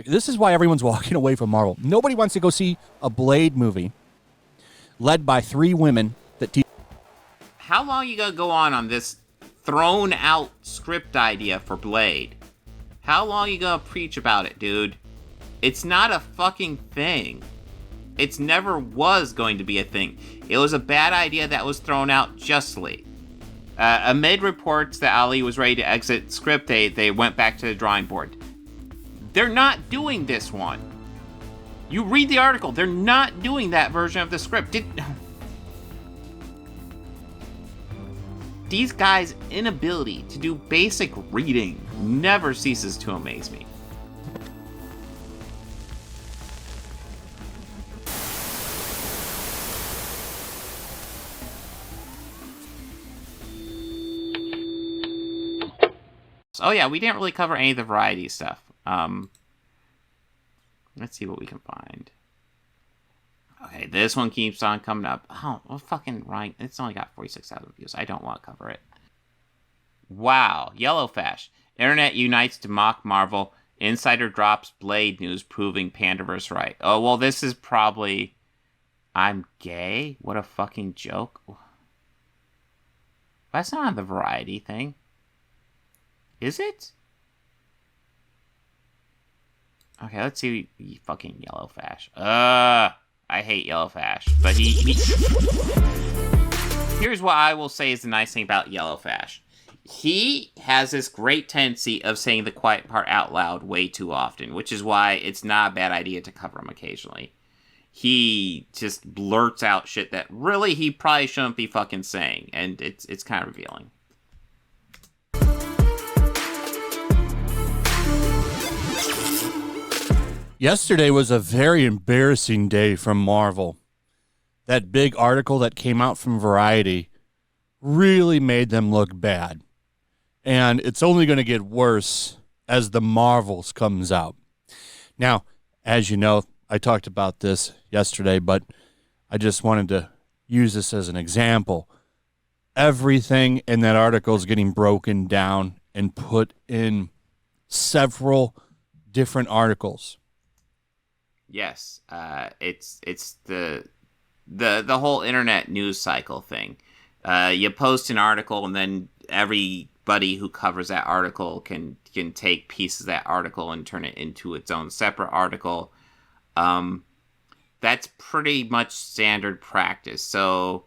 Like, this is why everyone's walking away from Marvel. Nobody wants to go see a Blade movie led by 3 women that teach. How long you gonna go on this thrown out script idea for Blade? How long you gonna preach about it, dude? It's not a fucking thing. It's never was going to be a thing. It was a bad idea that was thrown out justly. Amid reports that Ali was ready to exit script, they went back to the drawing board. They're not doing this one. You read the article. They're not doing that version of the script. These guys' inability to do basic reading never ceases to amaze me. Oh yeah, we didn't really cover any of the variety stuff. Let's see what we can find. Okay, this one keeps on coming up. Oh, well, fucking right. It's only got 46,000 views. I don't want to cover it. Wow. YellowFlash. Internet unites to mock Marvel. Insider drops Blade news proving Pandaverse right. Oh, well, this is probably... I'm gay? What a fucking joke. That's not the variety thing. Is it? Okay, let's see fucking YellowFlash. I hate YellowFlash, but he... Here's what I will say is the nice thing about YellowFlash. He has this great tendency of saying the quiet part out loud way too often, which is why it's not a bad idea to cover him occasionally. He just blurts out shit that really he probably shouldn't be fucking saying, and it's kind of revealing. Yesterday was a very embarrassing day from Marvel. That big article that came out from Variety really made them look bad. And it's only going to get worse as the Marvels comes out. Now, as you know, I talked about this yesterday, but I just wanted to use this as an example. Everything in that article is getting broken down and put in several different articles. Yes, it's the whole internet news cycle thing. You post an article, and then everybody who covers that article can take pieces of that article and turn it into its own separate article. That's pretty much standard practice. So,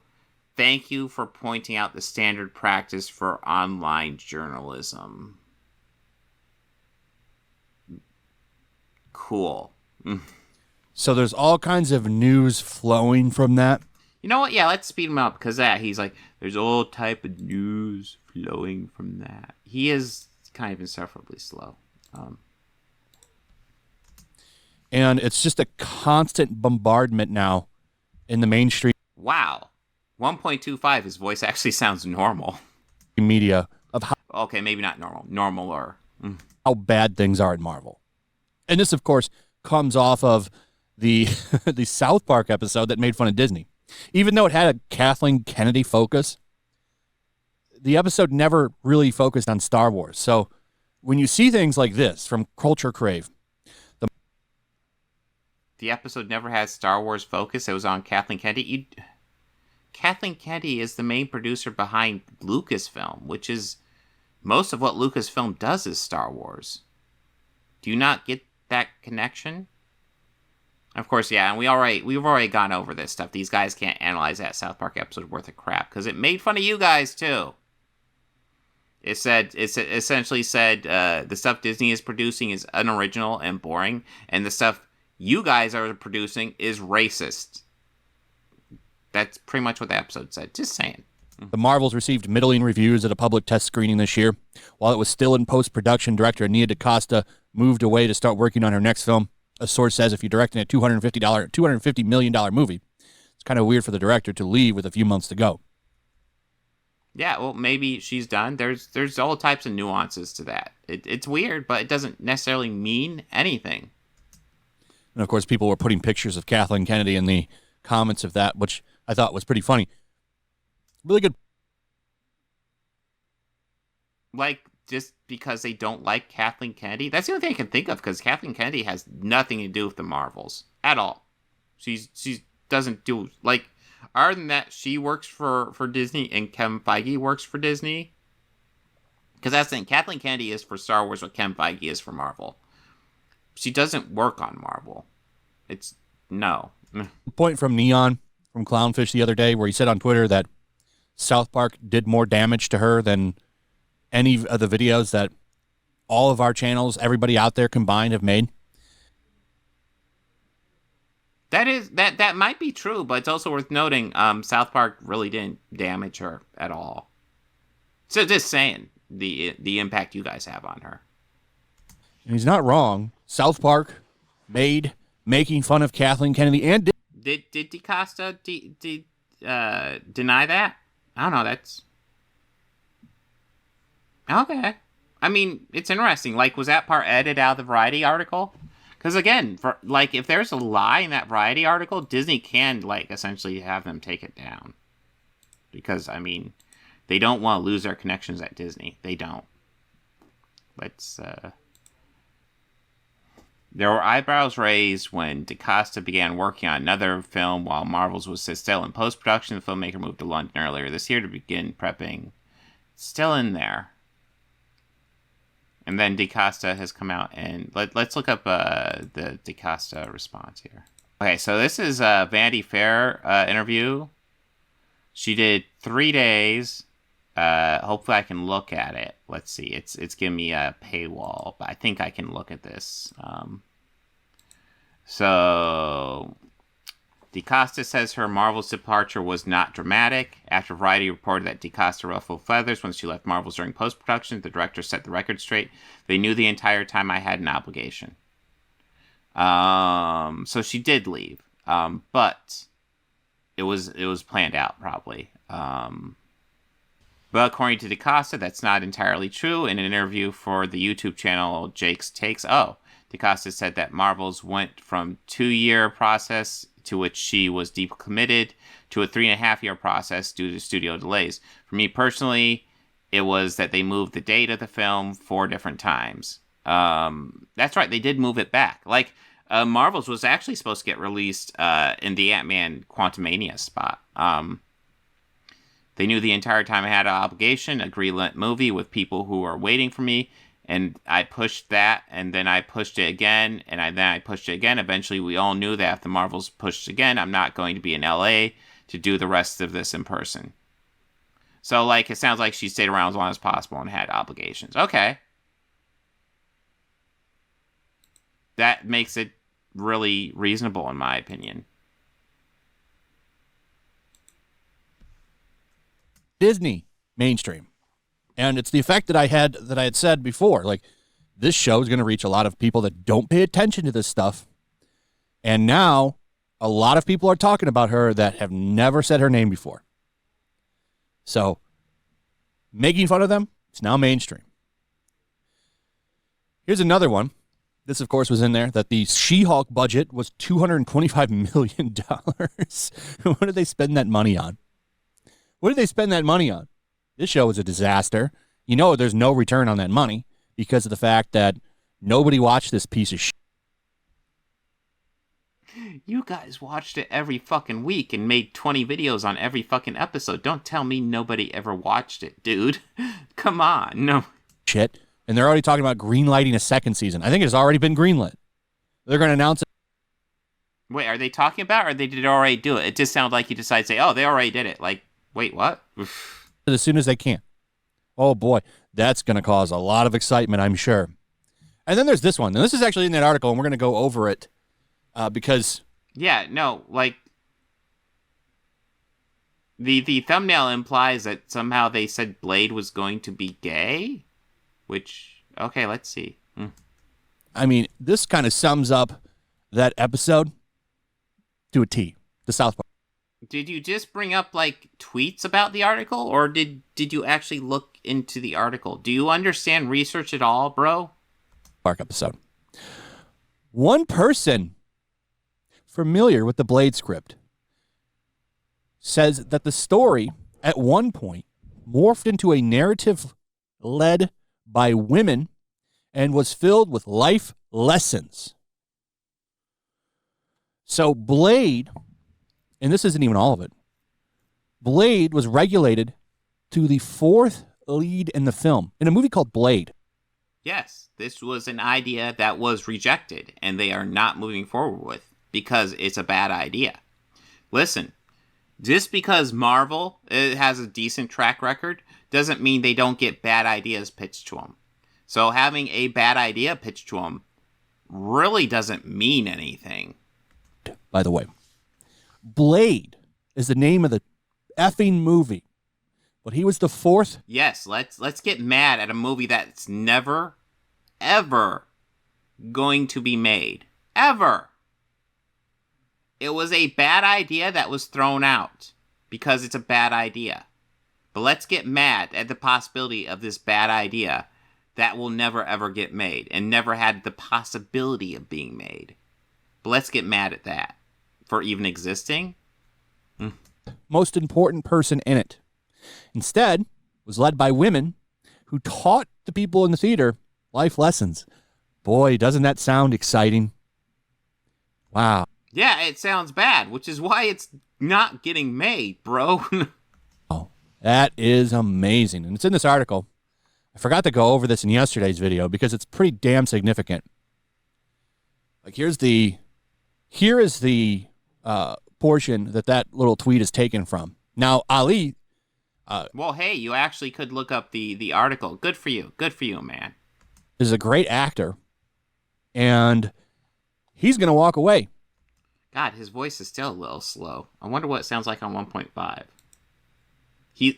thank you for pointing out the standard practice for online journalism. Cool. So there's all kinds of news flowing from that. You know what? Yeah, let's speed him up, because he's like, there's all type of news flowing from that. He is kind of insufferably slow. And it's just a constant bombardment now in the mainstream. Wow. 1.25, his voice actually sounds normal. Media of how... Okay, maybe not normal. Normal or... how bad things are at Marvel. And this, of course, comes off of the the South Park episode that made fun of Disney. Even though it had a Kathleen Kennedy focus, the episode never really focused on Star Wars. So when you see things like this from Culture Crave... The episode never had Star Wars focus. It was on Kathleen Kennedy. Kathleen Kennedy is the main producer behind Lucasfilm, which is... Most of what Lucasfilm does is Star Wars. Do you not get that connection? Of course, yeah, and we've already gone over this stuff. These guys can't analyze that South Park episode worth of crap, because it made fun of you guys, too. It essentially said the stuff Disney is producing is unoriginal and boring, and the stuff you guys are producing is racist. That's pretty much what the episode said. Just saying. The Marvels received middling reviews at a public test screening this year. While it was still in post-production, director Nia DaCosta moved away to start working on her next film. A source says if you're directing a $250 million movie, it's kind of weird for the director to leave with a few months to go. Yeah, well, maybe she's done. There's all types of nuances to that. It's weird, but it doesn't necessarily mean anything. And, of course, people were putting pictures of Kathleen Kennedy in the comments of that, which I thought was pretty funny. Really good. Like, just because they don't like Kathleen Kennedy. That's the only thing I can think of, because Kathleen Kennedy has nothing to do with the Marvels at all. She doesn't do, like, other than that, she works for Disney and Kevin Feige works for Disney. Because that's the thing, Kathleen Kennedy is for Star Wars what Kevin Feige is for Marvel. She doesn't work on Marvel. It's no. Point from Neon from Clownfish the other day where he said on Twitter that South Park did more damage to her than any of the videos that all of our channels, everybody out there combined, have made. That might be true, but it's also worth noting South Park really didn't damage her at all. So just saying the impact you guys have on her. And he's not wrong. South Park made making fun of Kathleen Kennedy and did DaCosta deny that? I don't know. That's okay. I mean, it's interesting. Like, was that part edited out of the Variety article? Because again, if there's a lie in that Variety article, Disney can essentially have them take it down. Because I mean, they don't want to lose their connections at Disney. They don't. There were eyebrows raised when DaCosta began working on another film while Marvel's was still in post-production. The filmmaker moved to London earlier this year to begin prepping. It's still in there. And then DaCosta has come out and... Let's look up the DaCosta response here. Okay, so this is a Vanity Fair interview. She did 3 days. Hopefully I can look at it. Let's see. It's giving me a paywall, but I think I can look at this. So DaCosta says her Marvel's departure was not dramatic. After Variety reported that DaCosta ruffled feathers when she left Marvel's during post-production, the director set the record straight. They knew the entire time I had an obligation. So she did leave. But it was planned out probably. But according to DaCosta, that's not entirely true. In an interview for the YouTube channel Jake's Takes, DaCosta said that Marvel's went from 2-year process to which she was deeply committed to a 3.5-year process due to studio delays. For me personally, it was that they moved the date of the film 4 different times. That's right, they did move it back. Marvel's was actually supposed to get released in the Ant-Man Quantumania spot. They knew the entire time I had an obligation, a greenlit movie with people who are waiting for me, and I pushed that, and then I pushed it again, and then I pushed it again. Eventually, we all knew that if the Marvels pushed again, I'm not going to be in LA to do the rest of this in person. So, it sounds like she stayed around as long as possible and had obligations. Okay. That makes it really reasonable, in my opinion. Disney mainstream. And it's the effect that I had said before. This show is going to reach a lot of people that don't pay attention to this stuff. And now a lot of people are talking about her that have never said her name before. So making fun of them, it's now mainstream. Here's another one. This, of course, was in there, that the She-Hulk budget was $225 million. What did they spend that money on? What did they spend that money on? This show was a disaster. You know there's no return on that money because of the fact that nobody watched this piece of shit. You guys watched it every fucking week and made 20 videos on every fucking episode. Don't tell me nobody ever watched it, dude. Come on. No. Shit. And they're already talking about greenlighting a second season. I think it's already been greenlit. They're going to announce it. Wait, are they talking about, or they did already do it? It just sounded like you decided to say, they already did it. Wait, what? As soon as they can. Oh, boy. That's going to cause a lot of excitement, I'm sure. And then there's this one. Now, this is actually in that article, and we're going to go over it because... Yeah, no, the thumbnail implies that somehow they said Blade was going to be gay, which, okay, let's see. I mean, this kind of sums up that episode to a T, the South Park. Did you just bring up tweets about the article, or did you actually look into the article? Do you understand research at all, bro? Park episode. One person familiar with the Blade script says that the story at one point morphed into a narrative-led by women and was filled with life lessons. So Blade, and this isn't even all of it, Blade was regulated to the 4th lead in the film in a movie called Blade. Yes, this was an idea that was rejected, and they are not moving forward with because it's a bad idea. Listen, just because Marvel has a decent track record doesn't mean they don't get bad ideas pitched to them. So having a bad idea pitched to them really doesn't mean anything. By the way, Blade is the name of the effing movie, but he was the 4th. Yes, let's get mad at a movie that's never, ever going to be made. Ever. It was a bad idea that was thrown out because it's a bad idea. But let's get mad at the possibility of this bad idea that will never ever get made and never had the possibility of being made. But let's get mad at that for even existing. Most important person in it. Instead, was led by women who taught the people in the theater life lessons. Boy, doesn't that sound exciting? Wow. Yeah, it sounds bad, which is why it's not getting made, bro. Oh, that is amazing. And it's in this article. I forgot to go over this in yesterday's video because it's pretty damn significant. Like, here is the portion that little tweet is taken from. Now, Ali. Well, hey, you actually could look up the article. Good for you. Good for you, man. Is a great actor, and he's going to walk away. God, his voice is still a little slow. I wonder what it sounds like on 1.5.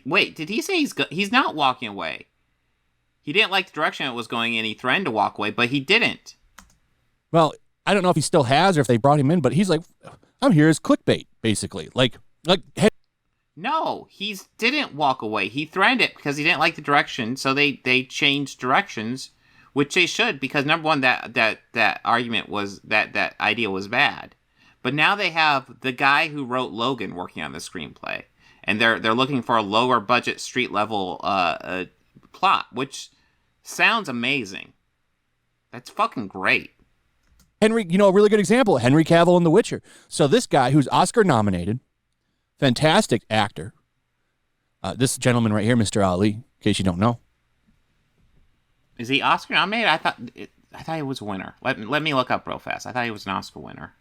Wait, did he say he's not walking away? He didn't like the direction it was going in. He threatened to walk away, but he didn't. Well, I don't know if he still has or if they brought him in, but he's like, I'm here as clickbait, basically. Like, hey. No, he didn't walk away. He threatened it because he didn't like the direction, so they changed directions, which they should, because number one, that argument was that idea was bad. But now they have the guy who wrote Logan working on the screenplay, and they're looking for a lower budget street level plot, which sounds amazing. That's fucking great. Henry, a really good example, Henry Cavill in The Witcher. So this guy who's Oscar nominated, fantastic actor, this gentleman right here, Mr. Ali, in case you don't know. Is he Oscar nominated? I thought he was a winner. Let me look up real fast. I thought he was an Oscar winner.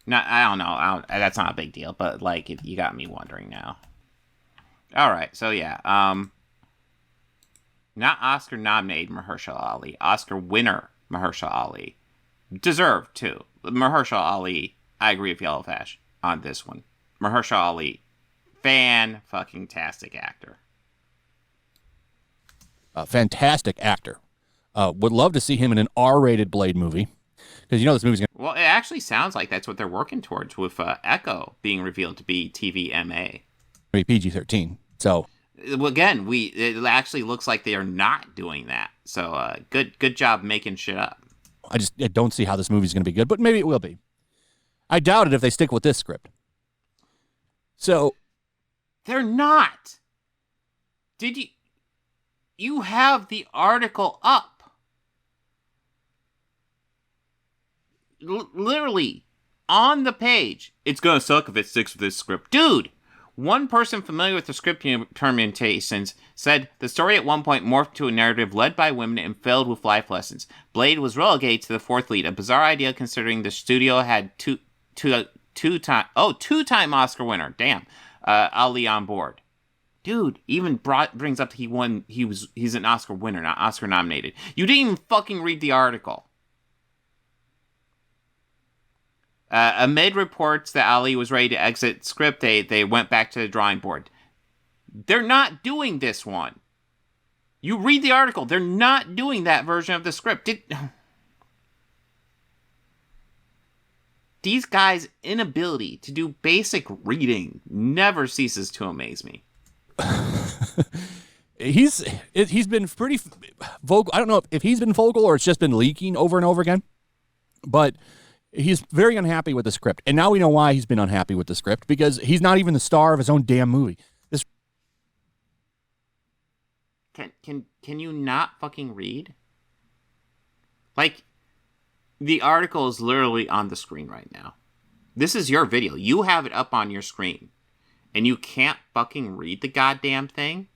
No, I don't know. That's not a big deal, but you got me wondering now. All right, so yeah, not Oscar nominated Mahershala Ali, Oscar winner Mahershala Ali, deserved too. Mahershala Ali, I agree with YellowFlash on this one. Mahershala Ali, fan-fucking-tastic actor. A fantastic actor. Would love to see him in an R-rated Blade movie. Because this movie's going to... Well, it actually sounds like that's what they're working towards with Echo being revealed to be TVMA. PG-13. So... Well, again, it actually looks like they are not doing that. So good job making shit up. I don't see how this movie's going to be good, but maybe it will be. I doubt it if they stick with this script. So... They're not. Did you... You have the article up. Literally, on the page. It's gonna suck if it sticks with this script. Dude! One person familiar with the script permutations said the story at one point morphed to a narrative led by women and filled with life lessons. Blade was relegated to the 4th lead, a bizarre idea considering the studio had two-time Oscar winner, Ali on board. Dude, even brings up he's an Oscar winner, not Oscar nominated. You didn't even fucking read the article. Amid reports that Ali was ready to exit script, they went back to the drawing board. They're not doing this one. You read the article. They're not doing that version of the script. These guys' inability to do basic reading never ceases to amaze me. He's been pretty vocal. I don't know if he's been vocal or it's just been leaking over and over again, but he's very unhappy with the script. And now we know why he's been unhappy with the script, because he's not even the star of his own damn movie. Can you not fucking read? Like, the article is literally on the screen right now. This is your video. You have it up on your screen. And you can't fucking read the goddamn thing?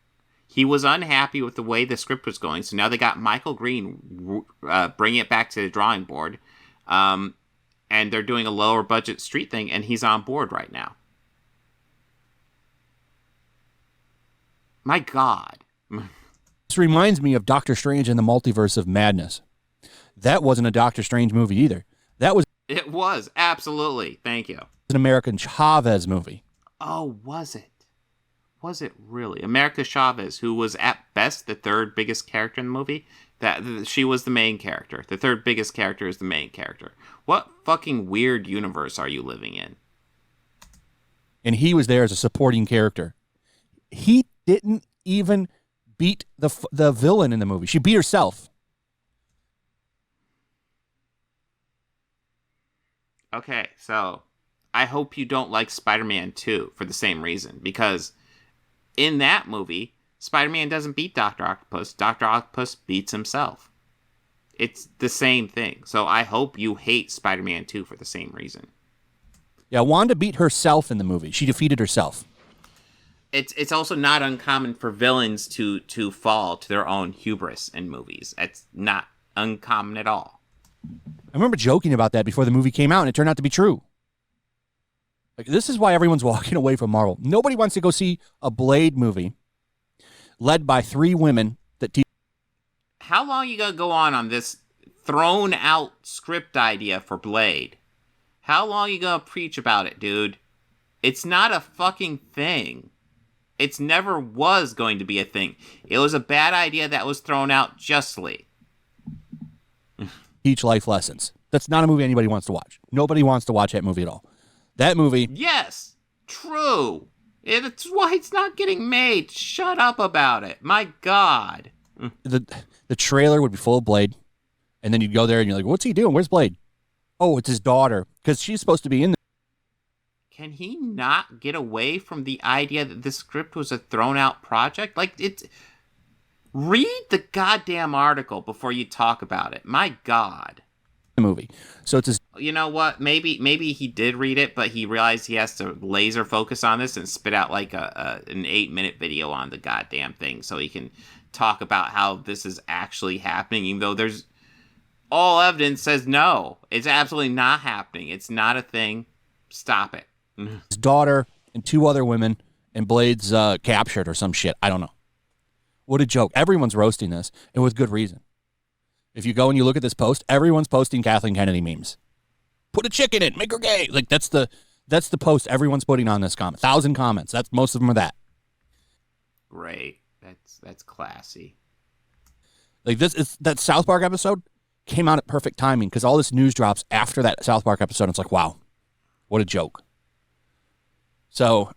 He was unhappy with the way the script was going, so now they got Michael Green bringing it back to the drawing board. And they're doing a lower budget street thing, and he's on board right now. My God. This reminds me of Doctor Strange and the Multiverse of Madness. That wasn't a Doctor Strange movie either. It was, absolutely. Thank you. An American Chavez movie. Oh, was it? Was it really? America Chavez, who was at best the third biggest character in the movie, she was the main character. The third biggest character is the main character. What fucking weird universe are you living in? And he was there as a supporting character. He didn't even beat the villain in the movie. She beat herself. Okay, so I hope you don't like Spider-Man 2 for the same reason, because in that movie, Spider-Man doesn't beat Dr. Octopus. Dr. Octopus beats himself. It's the same thing. So I hope you hate Spider-Man 2 for the same reason. Yeah, Wanda beat herself in the movie. She defeated herself. It's also not uncommon for villains to fall to their own hubris in movies. It's not uncommon at all. I remember joking about that before the movie came out, and it turned out to be true. Like, this is why everyone's walking away from Marvel. Nobody wants to go see a Blade movie led by 3 women that teach. How long you gonna go on this thrown out script idea for Blade? How long you gonna preach about it, dude? It's not a fucking thing. It's never was going to be a thing. It was a bad idea that was thrown out justly. Teach life lessons. That's not a movie anybody wants to watch. Nobody wants to watch that movie at all. That movie. Yes, true. It's why it's not getting made. Shut up about it. My God. The trailer would be full of Blade, and then you'd go there and you're like, what's he doing? Where's Blade? Oh, it's his daughter, because she's supposed to be in there. Can he not get away from the idea that this script was a thrown out project? Like, read the goddamn article before you talk about it. My God. The movie. So it's his. You know what? Maybe he did read it, but he realized he has to laser focus on this and spit out like an 8-minute video on the goddamn thing so he can talk about how this is actually happening, even though there's all evidence says no. It's absolutely not happening. It's not a thing. Stop it. His daughter and 2 other women, and Blade's captured or some shit. I don't know. What a joke. Everyone's roasting this, and with good reason. If you go and you look at this post, everyone's posting Kathleen Kennedy memes. Put a chick in it, make her gay. Like, that's the post everyone's putting on this comment. 1,000 comments. That's most of them are that. Great. That's classy. Like, that South Park episode came out at perfect timing because all this news drops after that South Park episode. And it's like, wow, what a joke. So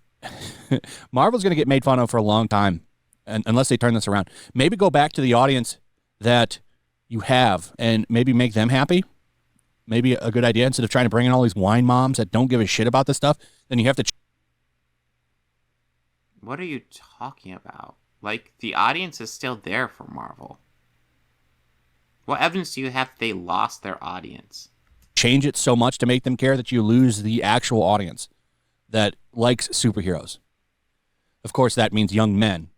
Marvel's going to get made fun of for a long time, unless they turn this around. Maybe go back to the audience that you have and maybe make them happy. Maybe a good idea. Instead of trying to bring in all these wine moms that don't give a shit about this stuff, then you have to. What are you talking about? Like, the audience is still there for Marvel. What evidence do you have that they lost their audience? Change it so much to make them care that you lose the actual audience that likes superheroes. Of course, that means young men.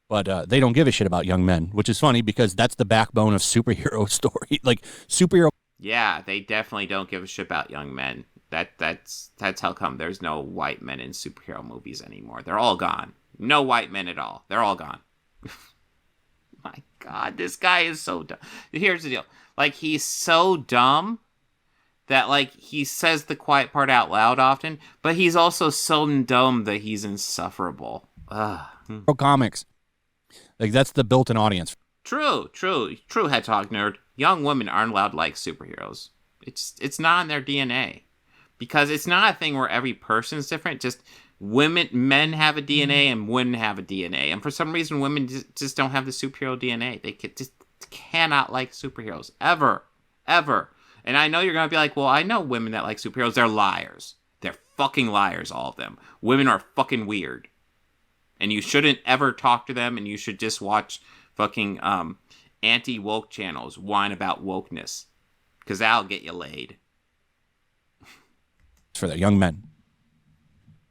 But they don't give a shit about young men, which is funny because that's the backbone of superhero story. Like, superhero. Yeah, they definitely don't give a shit about young men. That's how come there's no white men in superhero movies anymore. They're all gone. No white men at all. They're all gone. My God, this guy is so dumb. Here's the deal. Like, he's so dumb that, like, he says the quiet part out loud often, but he's also so dumb that he's insufferable. Ugh. Comics. Like, that's the built-in audience. True, Hedgehog Nerd. Young women aren't allowed to like superheroes. It's not in their DNA. Because it's not a thing where every person's different. Just men have a DNA and women have a DNA. And for some reason, women just don't have the superhero DNA. They just cannot like superheroes. Ever. And I know you're going to be like, well, I know women that like superheroes. They're liars. They're fucking liars, all of them. Women are fucking weird. And you shouldn't ever talk to them, and you should just watch fucking anti-woke channels whine about wokeness. Because that'll get you laid. For the young men.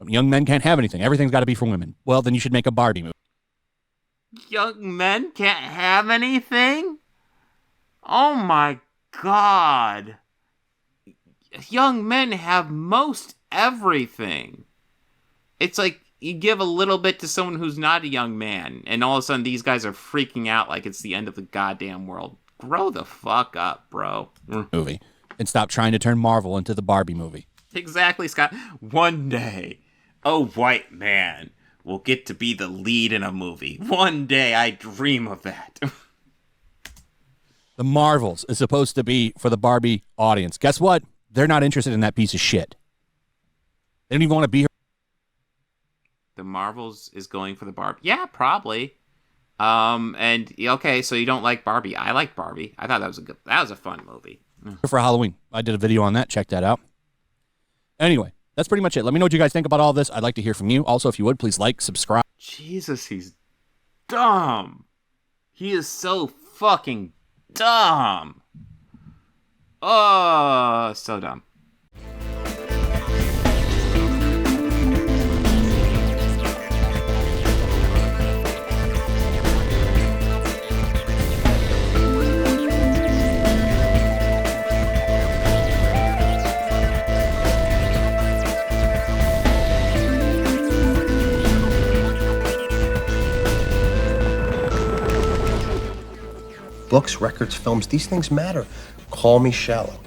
Young men can't have anything. Everything's got to be for women. Well, then you should make a Barbie movie. Young men can't have anything? Oh my God. Young men have most everything. It's like you give a little bit to someone who's not a young man, and all of a sudden these guys are freaking out like it's the end of the goddamn world. Grow the fuck up, bro. Movie. And stop trying to turn Marvel into the Barbie movie. Exactly, Scott. One day, a white man will get to be the lead in a movie. One day, I dream of that. The Marvels is supposed to be for the Barbie audience. Guess what? They're not interested in that piece of shit. They don't even want to be here. The Marvels is going for the Barbie. Yeah, probably. And okay, so you don't like Barbie. I like Barbie. I thought that was a fun movie. For Halloween. I did a video on that. Check that out. Anyway, that's pretty much it. Let me know what you guys think about all this. I'd like to hear from you. Also, if you would, please like, subscribe. Jesus, he's dumb. He is so fucking dumb. Oh, so dumb. Books, records, films, these things matter. Call me shallow.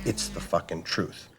It's the fucking truth.